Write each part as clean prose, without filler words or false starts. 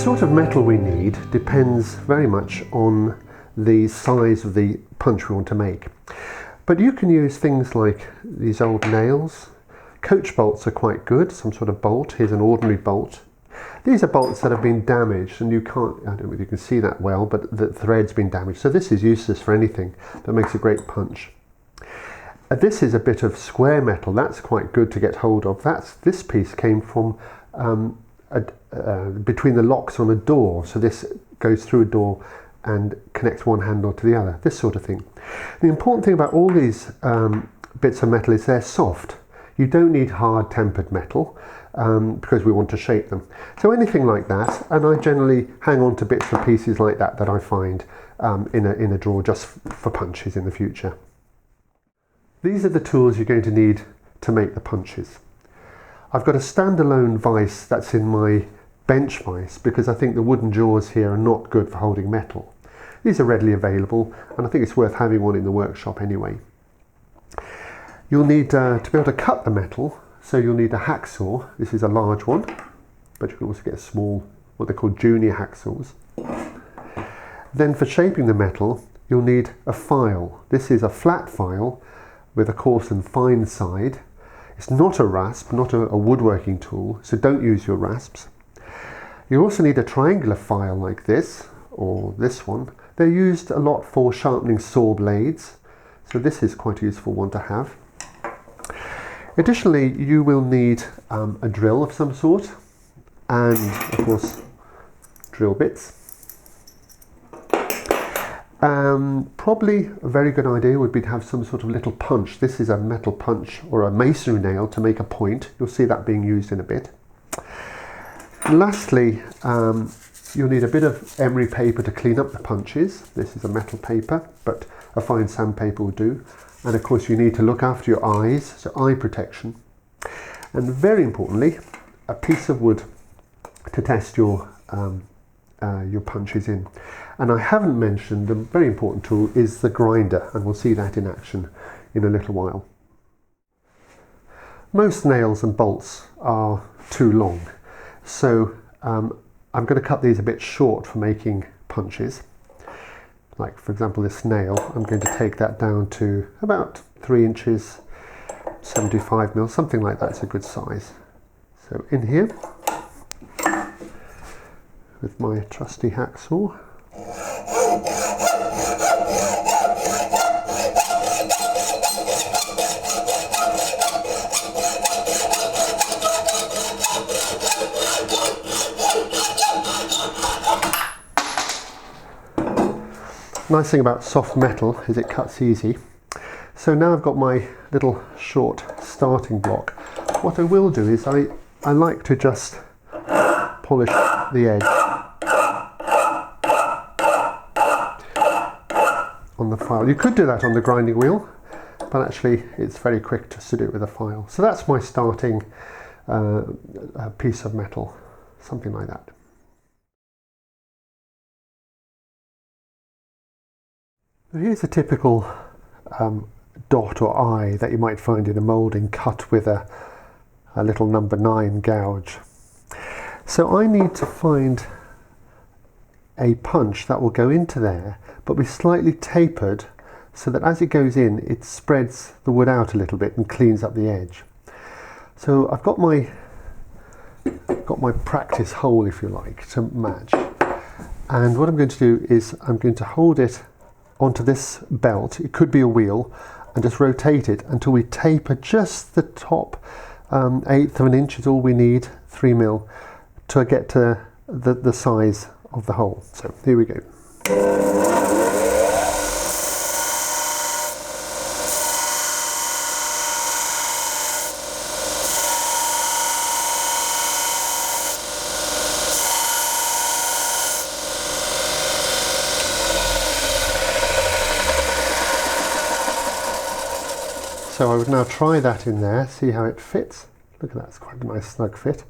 sort of metal we need depends very much on the size of the punch we want to make. But you can use things like these old nails. Coach bolts are quite good, some sort of bolt. Here's an ordinary bolt. These are bolts that have been damaged, and you can't, I don't know if you can see that well, but the thread's been damaged. So this is useless for anything, but makes a great punch. This is a bit of square metal. That's quite good to get hold of. This piece came from between the locks on a door. So this goes through a door and connects one handle to the other, this sort of thing. The important thing about all these bits of metal is they're soft. You don't need hard tempered metal because we want to shape them. So anything like that, and I generally hang on to bits and pieces like that I find in a drawer just for punches in the future. These are the tools you're going to need to make the punches. I've got a standalone vise that's in my bench vise because I think the wooden jaws here are not good for holding metal. These are readily available, and I think it's worth having one in the workshop anyway. You'll need to be able to cut the metal, so you'll need a hacksaw. This is a large one, but you can also get a small, what they call junior hacksaws. Then for shaping the metal, you'll need a file. This is a flat file with a coarse and fine side. It's not a rasp, not a woodworking tool, so don't use your rasps. You also need a triangular file like this, or this one. They're used a lot for sharpening saw blades, so this is quite a useful one to have. Additionally, you will need a drill of some sort, and of course, drill bits. Probably a very good idea would be to have some sort of little punch. This is a metal punch or a masonry nail to make a point. You'll see that being used in a bit. Lastly, you'll need a bit of emery paper to clean up the punches. This is a metal paper, but a fine sandpaper will do. And of course you need to look after your eyes, so eye protection. And very importantly, a piece of wood to test your punches in. And I haven't mentioned, the very important tool is the grinder, and we'll see that in action in a little while. Most nails and bolts are too long, so I'm going to cut these a bit short for making punches. Like for example this nail, I'm going to take that down to about 3 inches, 75 mil, something like that's a good size. So in here, with my trusty hacksaw. Nice thing about soft metal is it cuts easy. So now I've got my little short starting block. What I will do is I like to just polish the edge on the file. You could do that on the grinding wheel, but actually it's very quick just to do it with a file. So that's my starting piece of metal, something like that. Here's a typical dot or eye that you might find in a moulding cut with a little number 9 gouge. So I need to find a punch that will go into there but be slightly tapered so that as it goes in it spreads the wood out a little bit and cleans up the edge. So I've got my practice hole, if you like, to match, and what I'm going to do is I'm going to hold it onto this belt, it could be a wheel, and just rotate it until we taper just the top 1/8 of an inch is all we need, 3 mil, to get to the size of the hole. So here we go. So I would now try that in there, see how it fits. Look at that, it's quite a nice snug fit.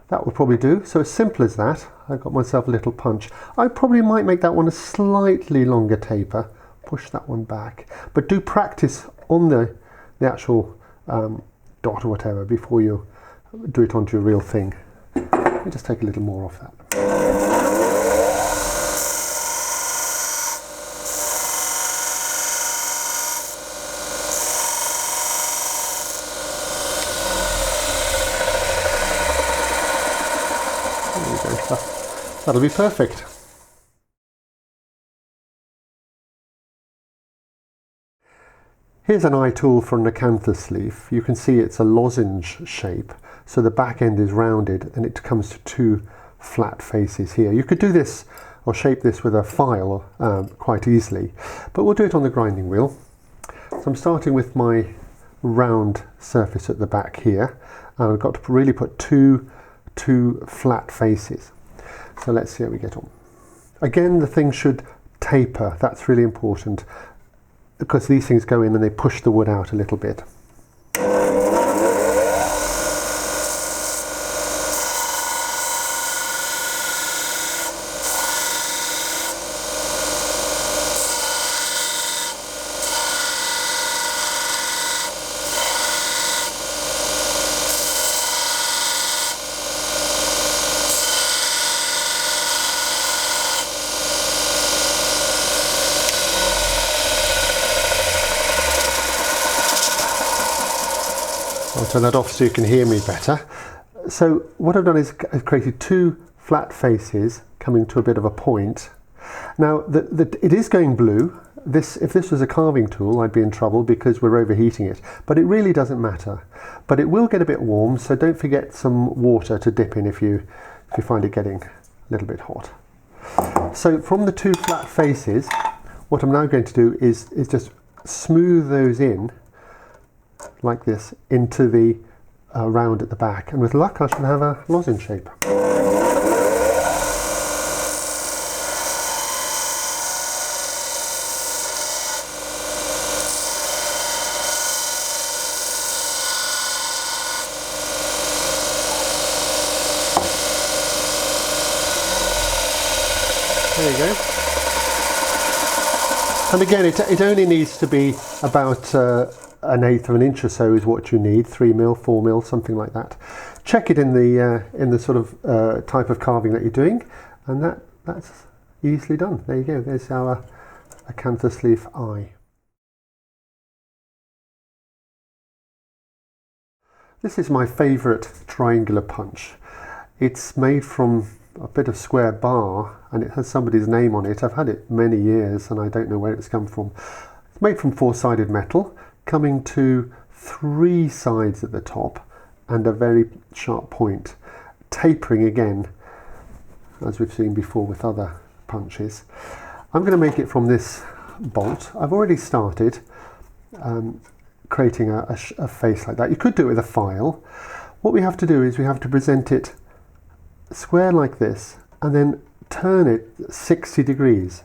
That will probably do. So as simple as that, I've got myself a little punch. I probably might make that one a slightly longer taper, push that one back, but do practice on the actual dot or whatever before you do it onto your real thing. Let me just take a little more off that. There we go. That'll be perfect. Here's an eye tool for an acanthus leaf. You can see it's a lozenge shape, so the back end is rounded and it comes to two flat faces here. You could do this or shape this with a file quite easily, but we'll do it on the grinding wheel. So I'm starting with my round surface at the back here, and I've got to really put two flat faces. So let's see how we get on. Again, the thing should taper. That's really important, because these things go in and they push the wood out a little bit. I'll turn that off so you can hear me better. So what I've done is I've created two flat faces coming to a bit of a point. Now it is going blue. If this was a carving tool, I'd be in trouble because we're overheating it, but it really doesn't matter. But it will get a bit warm, so don't forget some water to dip in if you find it getting a little bit hot. So from the two flat faces, what I'm now going to do is just smooth those in like this into the round at the back, and with luck I should have a lozenge shape. There you go. And again, it only needs to be about an eighth of an inch or so is what you need, 3 mil, 4 mil, something like that. Check it in the sort of type of carving that you're doing, and that's easily done. There you go. There's our acanthus leaf eye. This is my favourite triangular punch. It's made from a bit of square bar, and it has somebody's name on it. I've had it many years and I don't know where it's come from. It's made from 4-sided metal, coming to 3 sides at the top and a very sharp point, tapering again as we've seen before with other punches. I'm going to make it from this bolt. I've already started creating a face like that. You could do it with a file. What we have to do is we have to present it square like this and then turn it 60 degrees.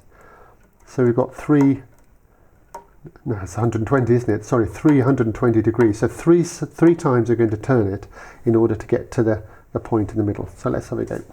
So we've got no, it's 120, isn't it? Sorry, 320 degrees. So three times we're going to turn it in order to get to the point in the middle. So let's have a go.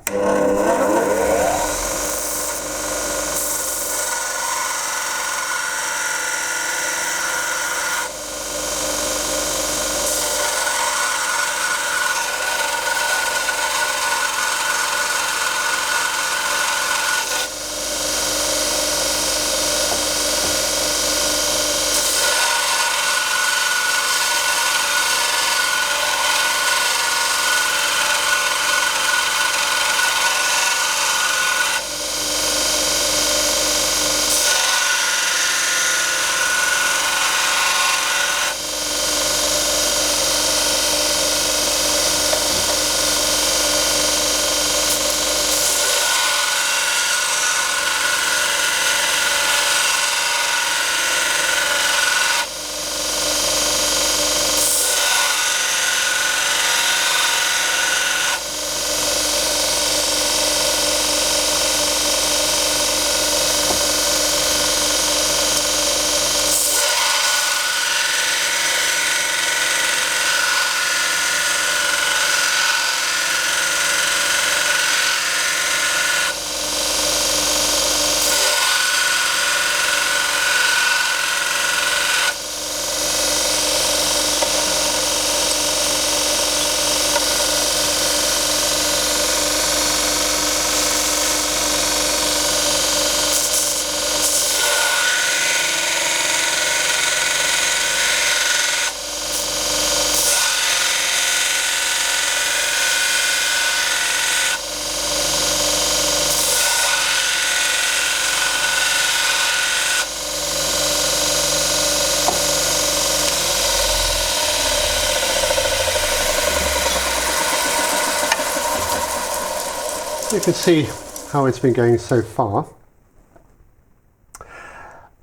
You can see how it's been going so far.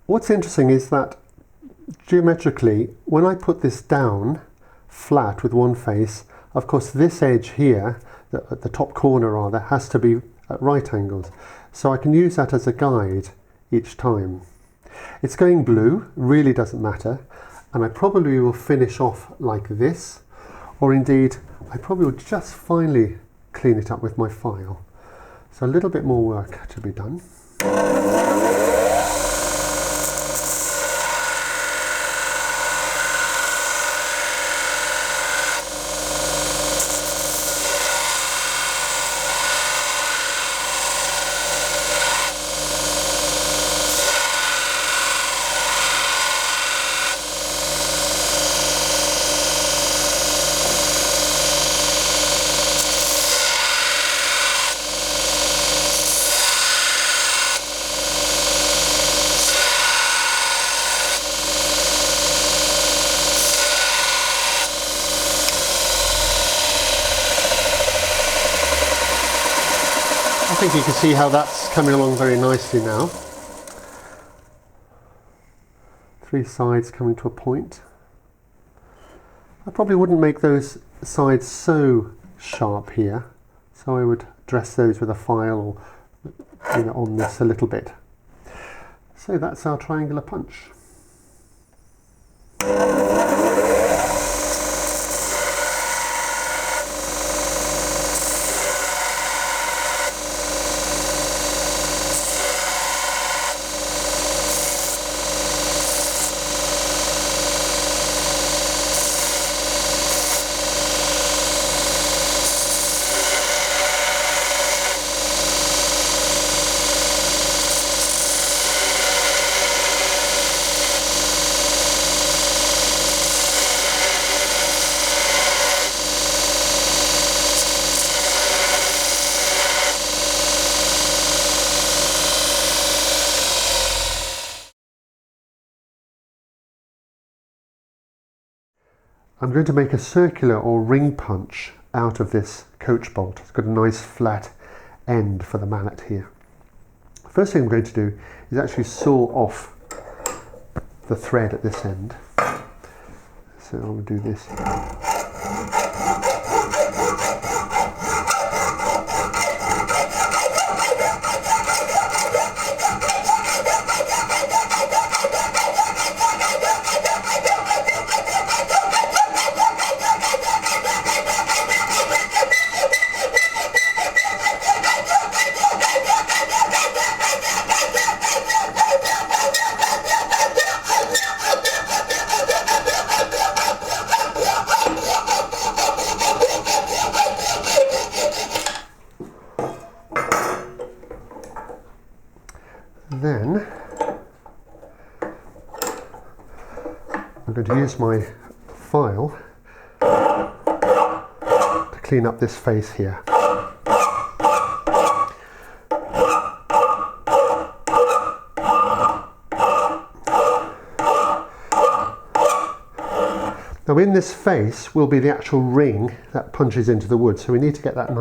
What's interesting is that geometrically, when I put this down flat with one face, of course this edge here, the top corner rather, has to be at right angles. So I can use that as a guide each time. It's going blue, really doesn't matter, and I probably will finish off like this, or indeed I probably will just finally clean it up with my file. So a little bit more work to be done. I think you can see how that's coming along very nicely now. 3 sides coming to a point. I probably wouldn't make those sides so sharp here, so I would dress those with a file or on this a little bit. So that's our triangular punch. I'm going to make a circular or ring punch out of this coach bolt. It's got a nice flat end for the mallet here. First thing I'm going to do is actually saw off the thread at this end. So I'll do this. Then I'm going to use my file to clean up this face here. Now in this face will be the actual ring that punches into the wood, so we need to get that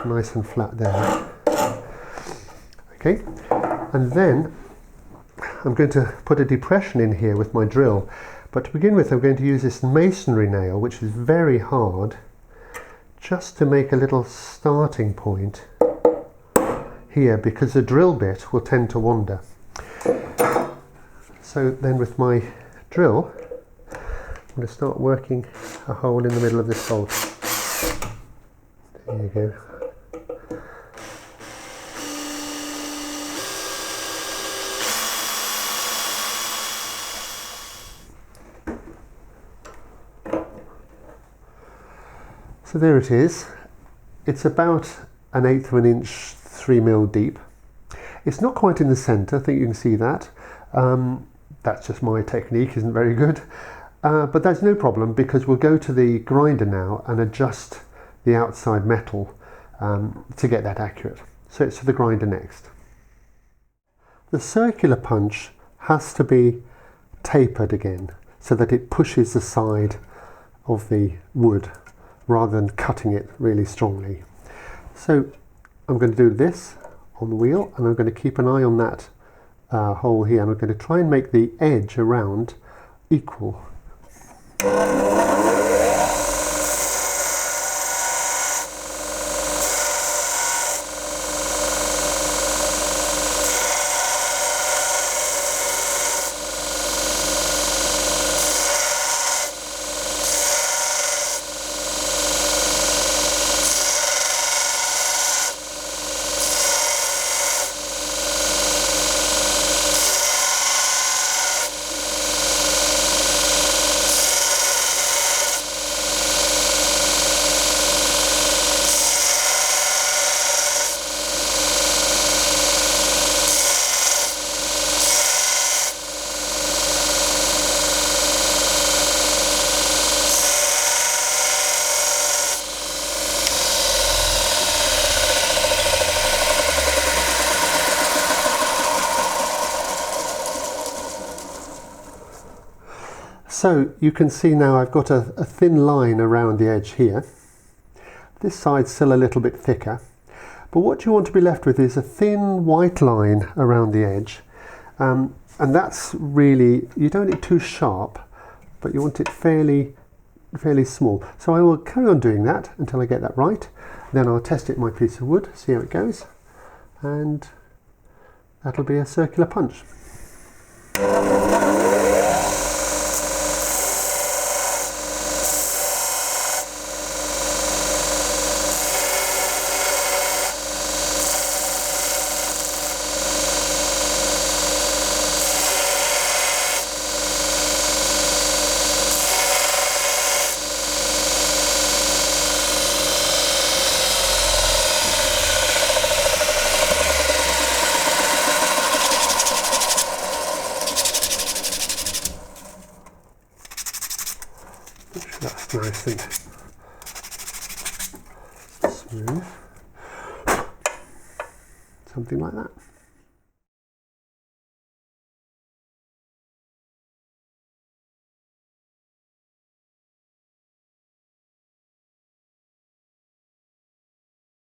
nice and flat there. Okay, and then I'm going to put a depression in here with my drill, but to begin with I'm going to use this masonry nail, which is very hard, just to make a little starting point here, because the drill bit will tend to wander. So then with my drill I'm going to start working a hole in the middle of this bolt. There you go. So there it is. It's about 1/8 of an inch, 3mm deep. It's not quite in the centre, I think you can see that. That's just my technique, isn't very good. But that's no problem, because we'll go to the grinder now and adjust the outside metal to get that accurate. So it's to the grinder next. The circular punch has to be tapered again, so that it pushes the side of the wood rather than cutting it really strongly. So I'm going to do this on the wheel, and I'm going to keep an eye on that hole here, and I'm going to try and make the edge around equal. So you can see now I've got a thin line around the edge here. This side's still a little bit thicker, but what you want to be left with is a thin white line around the edge, and that's really, you don't want it too sharp, but you want it fairly small. So I will carry on doing that until I get that right. Then I'll test it in my piece of wood, see how it goes, and that'll be a circular punch. That's nice and smooth, something like that.